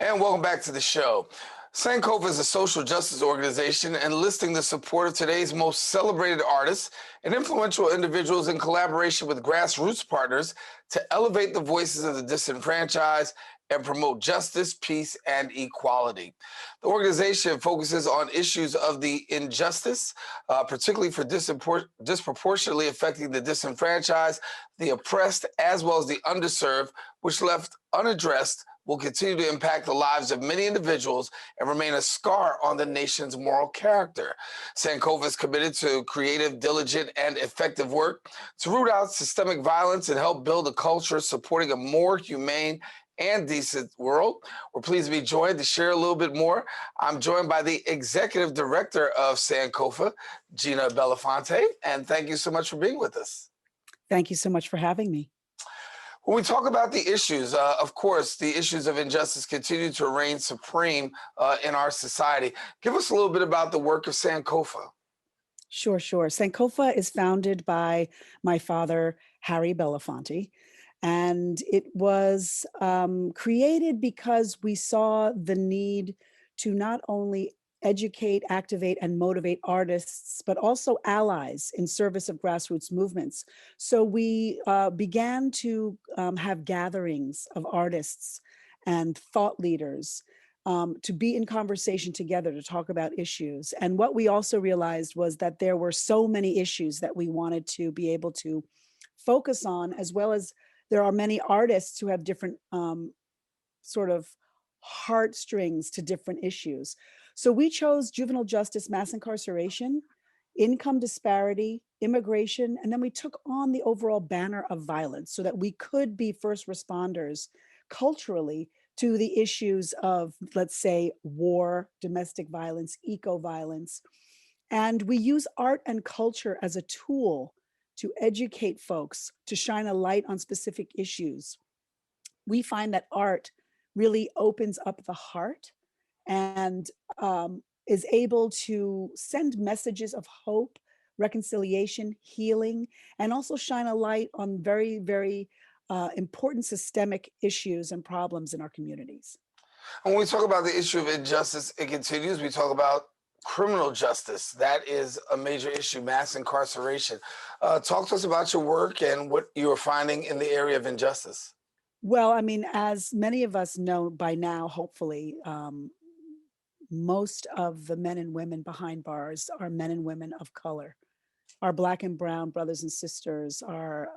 And welcome back to the show. Sankofa is a social justice organization enlisting the support of today's most celebrated artists and influential individuals in collaboration with grassroots partners to elevate the voices of the disenfranchised and promote justice, peace, and equality. The organization focuses on issues of the injustice, particularly for disproportionately affecting the disenfranchised, the oppressed, as well as the underserved, which left unaddressed will continue to impact the lives of many individuals and remain a scar on the nation's moral character. Sankofa is committed to creative, diligent, and effective work to root out systemic violence and help build a culture supporting a more humane and decent world. We're pleased to be joined to share a little bit more. I'm joined by the Executive Director of Sankofa, Gina Belafonte, and thank you so much for being with us. Thank you so much for having me. When we talk about the issues, of course, the issues of injustice continue to reign supreme in our society. Give us a little bit about the work of Sankofa. Sure. Sankofa is founded by my father, Harry Belafonte, and it was created because we saw the need to not only educate, activate, and motivate artists, but also allies in service of grassroots movements. So we began to have gatherings of artists and thought leaders to be in conversation together to talk about issues. And what we also realized was that there were so many issues that we wanted to be able to focus on, as well as there are many artists who have different sort of heartstrings to different issues. So we chose juvenile justice, mass incarceration, income disparity, immigration, and then we took on the overall banner of violence so that we could be first responders culturally to the issues of, let's say, war, domestic violence, eco-violence. And we use art and culture as a tool to educate folks, to shine a light on specific issues. We find that art really opens up the heart and is able to send messages of hope, reconciliation, healing, and also shine a light on very, very important systemic issues and problems in our communities. When we talk about the issue of injustice, it continues. We talk about criminal justice. That is a major issue, mass incarceration. Talk to us about your work and what you are finding in the area of injustice. Well, I mean, as many of us know by now, hopefully, most of the men and women behind bars are men and women of color. Our Black and brown brothers and sisters are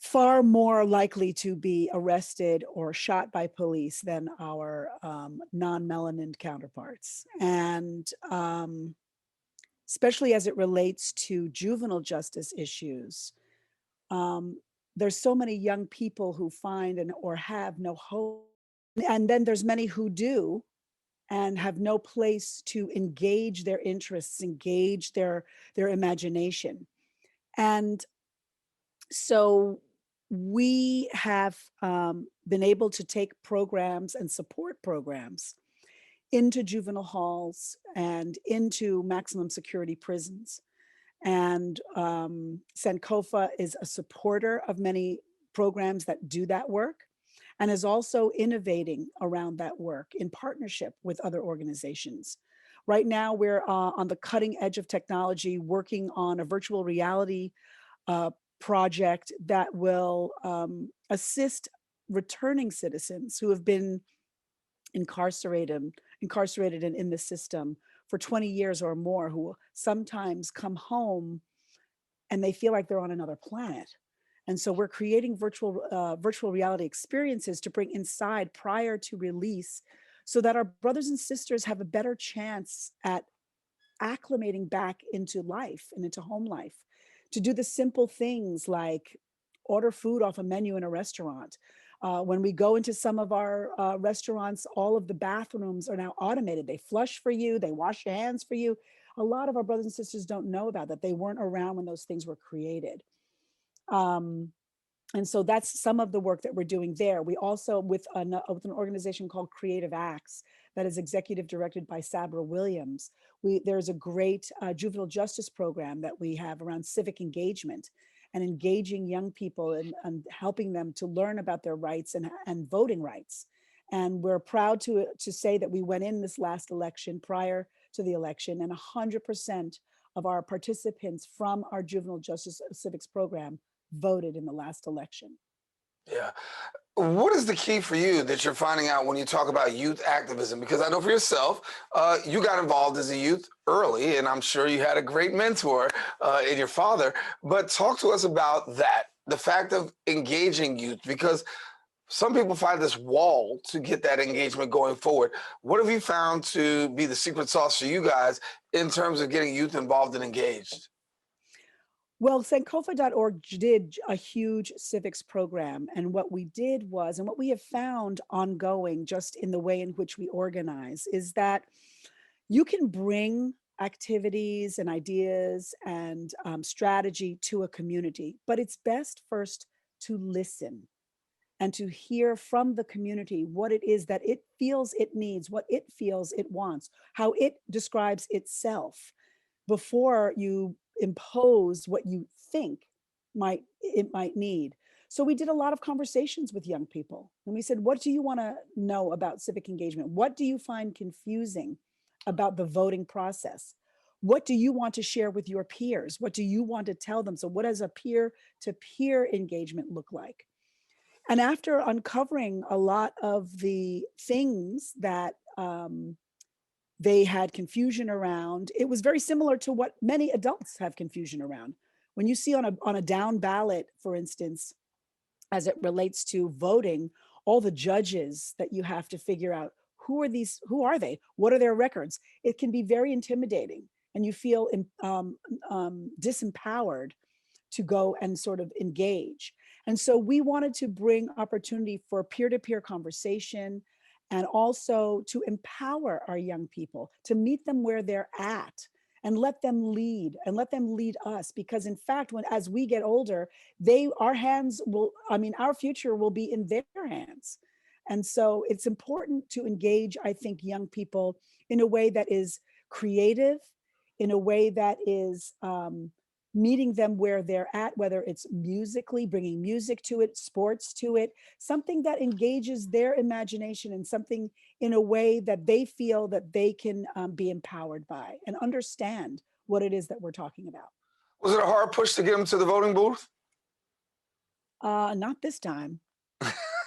far more likely to be arrested or shot by police than our non-melanin counterparts. And especially as it relates to juvenile justice issues, there's so many young people who find or have no hope. And then there's many who do and have no place to engage their interests, engage their imagination. And so we have been able to take programs and support programs into juvenile halls and into maximum security prisons. And Sankofa is a supporter of many programs that do that work and is also innovating around that work in partnership with other organizations. Right now, we're on the cutting edge of technology, working on a virtual reality project that will assist returning citizens who have been incarcerated and in the system for 20 years or more, who sometimes come home and they feel like they're on another planet. And so we're creating virtual reality experiences to bring inside prior to release so that our brothers and sisters have a better chance at acclimating back into life and into home life, to do the simple things like order food off a menu in a restaurant. When we go into some of our restaurants, all of the bathrooms are now automated. They flush for you, they wash your hands for you. A lot of our brothers and sisters don't know about that. They weren't around when those things were created. And so that's some of the work that we're doing there. We also, with an organization called Creative Acts, that is executive directed by Sabra Williams, there's a great juvenile justice program that we have around civic engagement and engaging young people and helping them to learn about their rights and voting rights. And we're proud to say that we went in this last election prior to the election, and 100% of our participants from our juvenile justice civics program voted in the last election. Yeah. What is the key for you that you're finding out when you talk about youth activism? Because I know for yourself, you got involved as a youth early, and I'm sure you had a great mentor in your father. But talk to us about that, the fact of engaging youth, because some people find this wall to get that engagement going forward. What have you found to be the secret sauce for you guys in terms of getting youth involved and engaged? Well, Sankofa.org did a huge civics program. And what we did was, and what we have found ongoing just in the way in which we organize, is that you can bring activities and ideas and strategy to a community, but it's best first to listen and to hear from the community what it is that it feels it needs, what it feels it wants, how it describes itself before you impose what you think it might need. So we did a lot of conversations with young people, and we said, what do you want to know about civic engagement? What do you find confusing about the voting process? What do you want to share with your peers? What do you want to tell them? So what does a peer to peer engagement look like? And after uncovering a lot of the things that they had confusion around, it was very similar to what many adults have confusion around. When you see on a down ballot, for instance, as it relates to voting, all the judges that you have to figure out, who are they, what are their records, it can be very intimidating, and you feel disempowered to go and sort of engage. And so we wanted to bring opportunity for peer-to-peer conversation, and also to empower our young people, to meet them where they're at and let them lead us. Because in fact, as we get older, our future will be in their hands. And so it's important to engage, I think, young people in a way that is creative, in a way that is meeting them where they're at, whether it's musically, bringing music to it, sports to it, something that engages their imagination, and something in a way that they feel that they can be empowered by and understand what it is that we're talking about. Was it a hard push to get them to the voting booth? Not this time.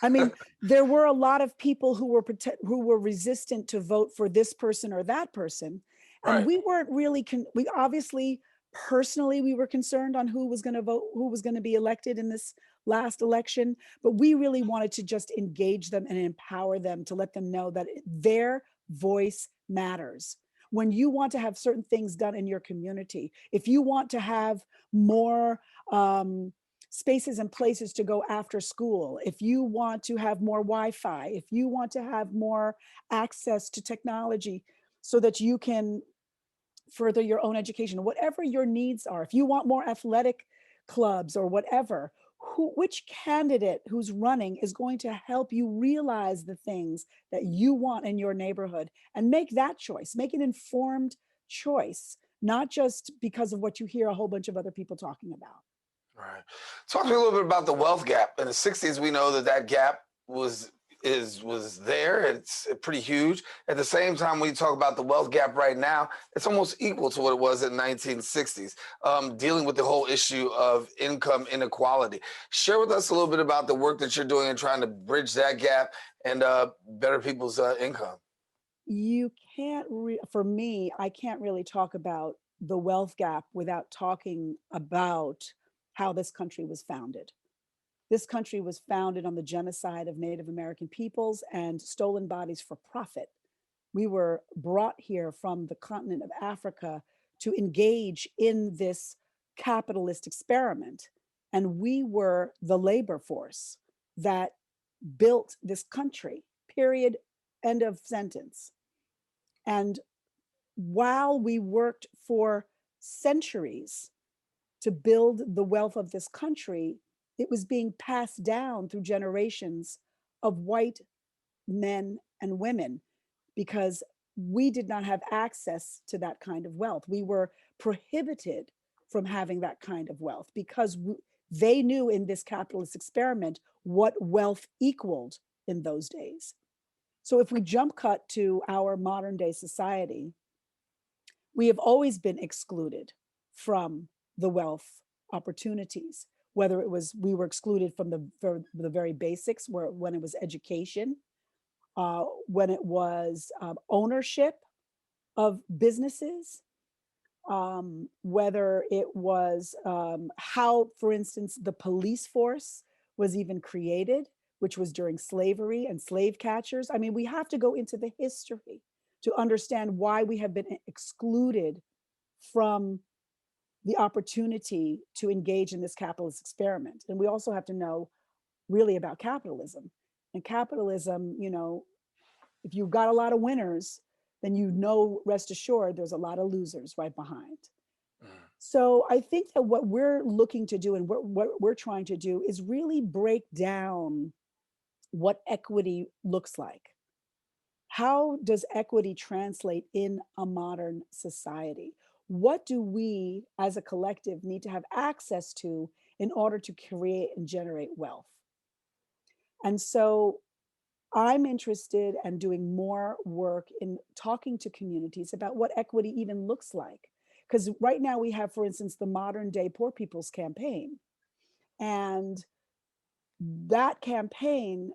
I mean, there were a lot of people who were resistant to vote for this person or that person, and Right. we weren't really. We obviously, personally, we were concerned on who was going to vote, who was going to be elected in this last election, but we really wanted to just engage them and empower them, to let them know that their voice matters. When you want to have certain things done in your community, if you want to have more spaces and places to go after school, if you want to have more Wi-Fi, if you want to have more access to technology so that you can further your own education, whatever your needs are, if you want more athletic clubs or whatever, which candidate who's running is going to help you realize the things that you want in your neighborhood, and make that choice, make an informed choice, not just because of what you hear a whole bunch of other people talking about. Right. Talk to me a little bit about the wealth gap. In the 60s, we know that that gap was there. It's pretty huge. At the same time, when you talk about the wealth gap right now, it's almost equal to what it was in 1960s, dealing with the whole issue of income inequality. Share with us a little bit about the work that you're doing in trying to bridge that gap and better people's income. You can't, for me, I can't really talk about the wealth gap without talking about how this country was founded. This country was founded on the genocide of Native American peoples and stolen bodies for profit. We were brought here from the continent of Africa to engage in this capitalist experiment. And we were the labor force that built this country, period, end of sentence. And while we worked for centuries to build the wealth of this country, it was being passed down through generations of white men and women, because we did not have access to that kind of wealth. We were prohibited from having that kind of wealth because they knew in this capitalist experiment what wealth equaled in those days. So if we jump cut to our modern day society, we have always been excluded from the wealth opportunities, whether it was we were excluded from the very basics, where when it was education, when it was ownership of businesses, whether it was how, for instance, the police force was even created, which was during slavery and slave catchers. I mean, we have to go into the history to understand why we have been excluded from the opportunity to engage in this capitalist experiment. And we also have to know really about capitalism. And capitalism, if you've got a lot of winners, then rest assured, there's a lot of losers right behind. Mm. So I think that what we're looking to do and what we're trying to do is really break down what equity looks like. How does equity translate in a modern society? What do we as a collective need to have access to in order to create and generate wealth? And so I'm interested in doing more work in talking to communities about what equity even looks like. Because right now we have, for instance, the Modern Day Poor People's Campaign. And that campaign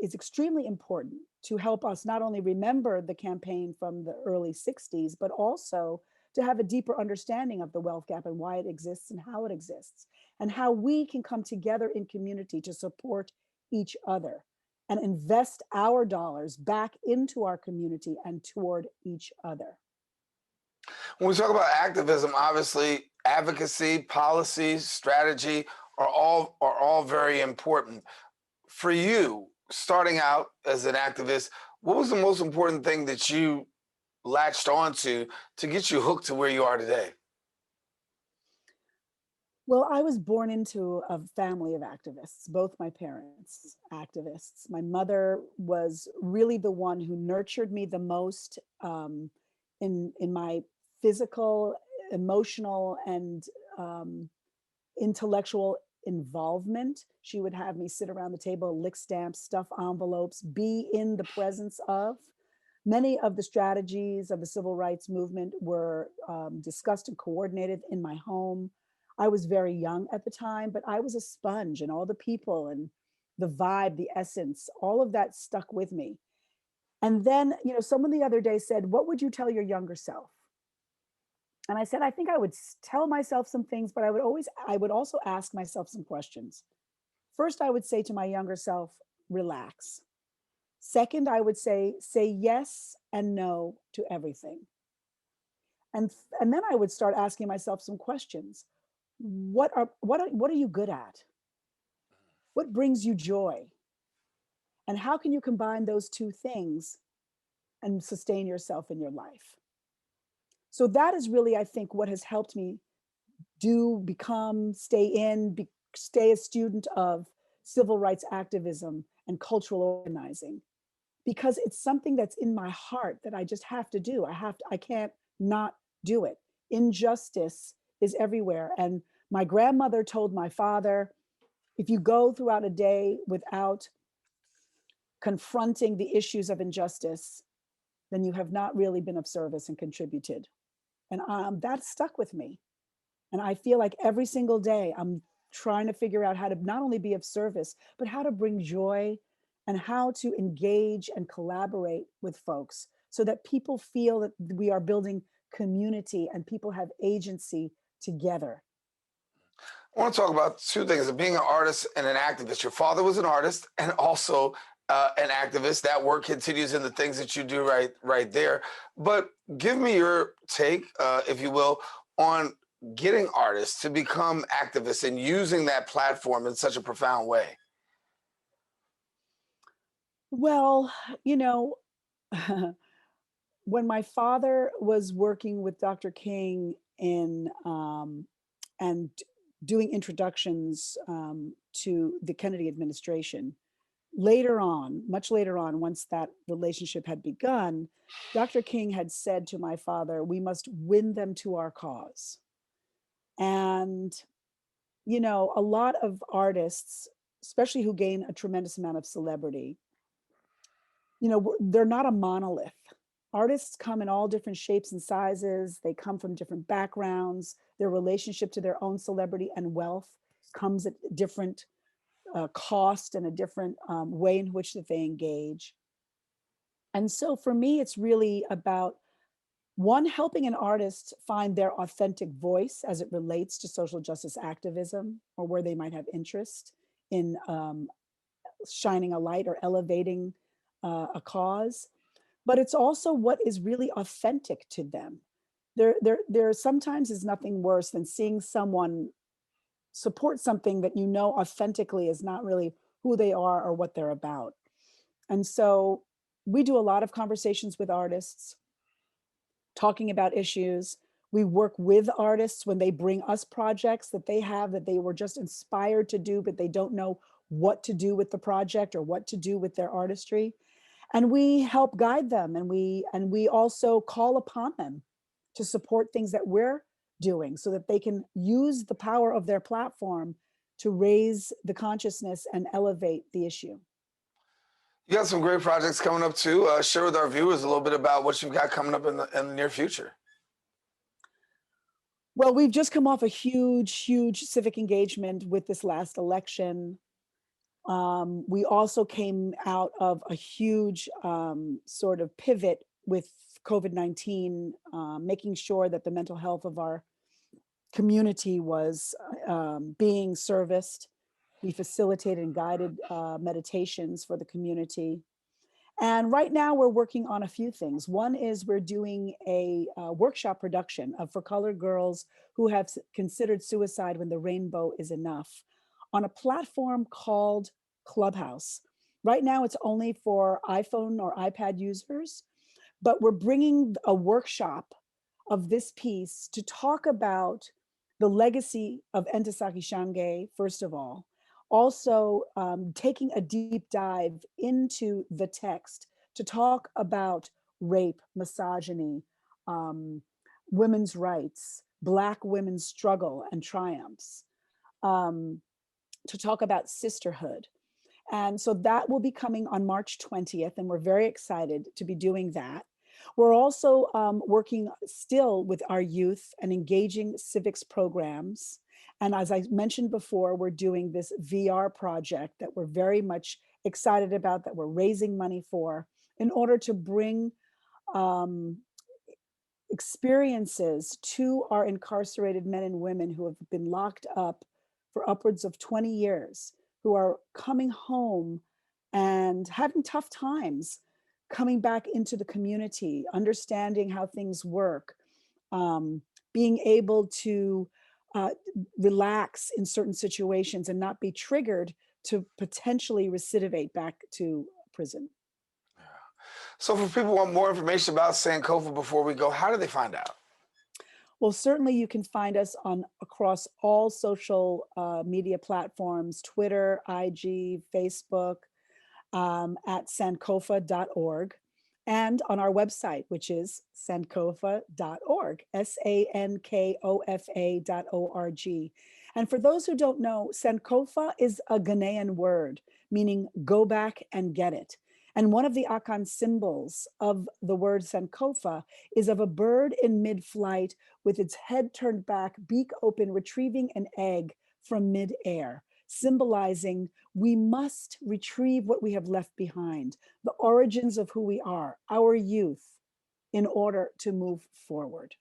is extremely important to help us not only remember the campaign from the early 60s, but also to have a deeper understanding of the wealth gap and why it exists and how it exists, and how we can come together in community to support each other and invest our dollars back into our community and toward each other. When we talk about activism, obviously advocacy, policy, strategy are all very important. For you, starting out as an activist, what was the most important thing that you latched onto to get you hooked to where you are today? Well, I was born into a family of activists, both my parents activists. My mother was really the one who nurtured me the most in my physical, emotional, and um, intellectual involvement. She would have me sit around the table, lick stamps, stuff envelopes, be in the presence of. Many of the strategies of the civil rights movement were discussed and coordinated in my home. I was very young at the time, but I was a sponge, and all the people and the vibe, the essence, all of that stuck with me. And then, someone the other day said, "What would you tell your younger self?" And I said, I think I would tell myself some things, but I would also ask myself some questions. First, I would say to my younger self, relax. Second, I would say yes and no to everything. And then I would start asking myself some questions. What are you good at? What brings you joy? And how can you combine those two things and sustain yourself in your life? So that is really, I think, what has helped me stay a student of civil rights activism and cultural organizing, because it's something that's in my heart that I just have to do. I can't not do it. Injustice is everywhere. And my grandmother told my father, if you go throughout a day without confronting the issues of injustice, then you have not really been of service and contributed. And that stuck with me. And I feel like every single day I'm trying to figure out how to not only be of service, but how to bring joy and how to engage and collaborate with folks so that people feel that we are building community and people have agency together. I want to talk about two things: being an artist and an activist. Your father was an artist and also an activist. That work continues in the things that you do right there. But give me your take, if you will, on getting artists to become activists and using that platform in such a profound way. Well, you know, when my father was working with Dr. King in and doing introductions to the Kennedy administration, later on, much later on, once that relationship had begun, Dr. King had said to my father, "We must win them to our cause." And, a lot of artists, especially who gain a tremendous amount of celebrity, they're not a monolith. Artists come in all different shapes and sizes. They come from different backgrounds. Their relationship to their own celebrity and wealth comes at different cost and a different way in which that they engage. And so for me, it's really about one, helping an artist find their authentic voice as it relates to social justice activism or where they might have interest in shining a light or elevating a cause. But it's also what is really authentic to them. There sometimes is nothing worse than seeing someone support something that authentically is not really who they are or what they're about. And so we do a lot of conversations with artists talking about issues. We work with artists when they bring us projects that they have that they were just inspired to do, but they don't know what to do with the project or what to do with their artistry. And we help guide them, and we also call upon them to support things that we're doing so that they can use the power of their platform to raise the consciousness and elevate the issue. You got some great projects coming up too. Share with our viewers a little bit about what you've got coming up in the near future. Well, we've just come off a huge civic engagement with this last election. We also came out of a huge sort of pivot with COVID-19, making sure that the mental health of our community was being serviced. We facilitated and guided meditations for the community. And right now we're working on a few things. One is we're doing a workshop production for colored girls who have considered suicide when the rainbow is enough on a platform called Clubhouse. Right now it's only for iPhone or iPad users, but we're bringing a workshop of this piece to talk about the legacy of Ntozake Shange, first of all. Also, taking a deep dive into the text to talk about rape, misogyny, women's rights, Black women's struggle and triumphs, to talk about sisterhood. And so that will be coming on March 20th, and we're very excited to be doing that. We're also working still with our youth and engaging civics programs. And as I mentioned before, we're doing this VR project that we're very much excited about, that we're raising money for, in order to bring experiences to our incarcerated men and women who have been locked up for upwards of 20 years, who are coming home and having tough times coming back into the community, understanding how things work, being able to relax in certain situations and not be triggered to potentially recidivate back to prison. So for people who want more information about Sankofa before we go, how do they find out? Well, certainly you can find us across all social media platforms, Twitter, IG, Facebook, at sankofa.org, and on our website, which is sankofa.org, SANKOFA.org. And for those who don't know, Sankofa is a Ghanaian word, meaning go back and get it. And one of the Akan symbols of the word Sankofa is of a bird in mid-flight with its head turned back, beak open, retrieving an egg from mid-air, symbolizing we must retrieve what we have left behind, the origins of who we are, our youth, in order to move forward.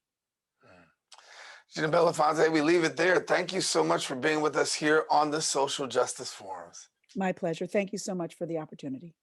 Gina Belafonte, we leave it there. Thank you so much for being with us here on the Social Justice Forums. My pleasure. Thank you so much for the opportunity.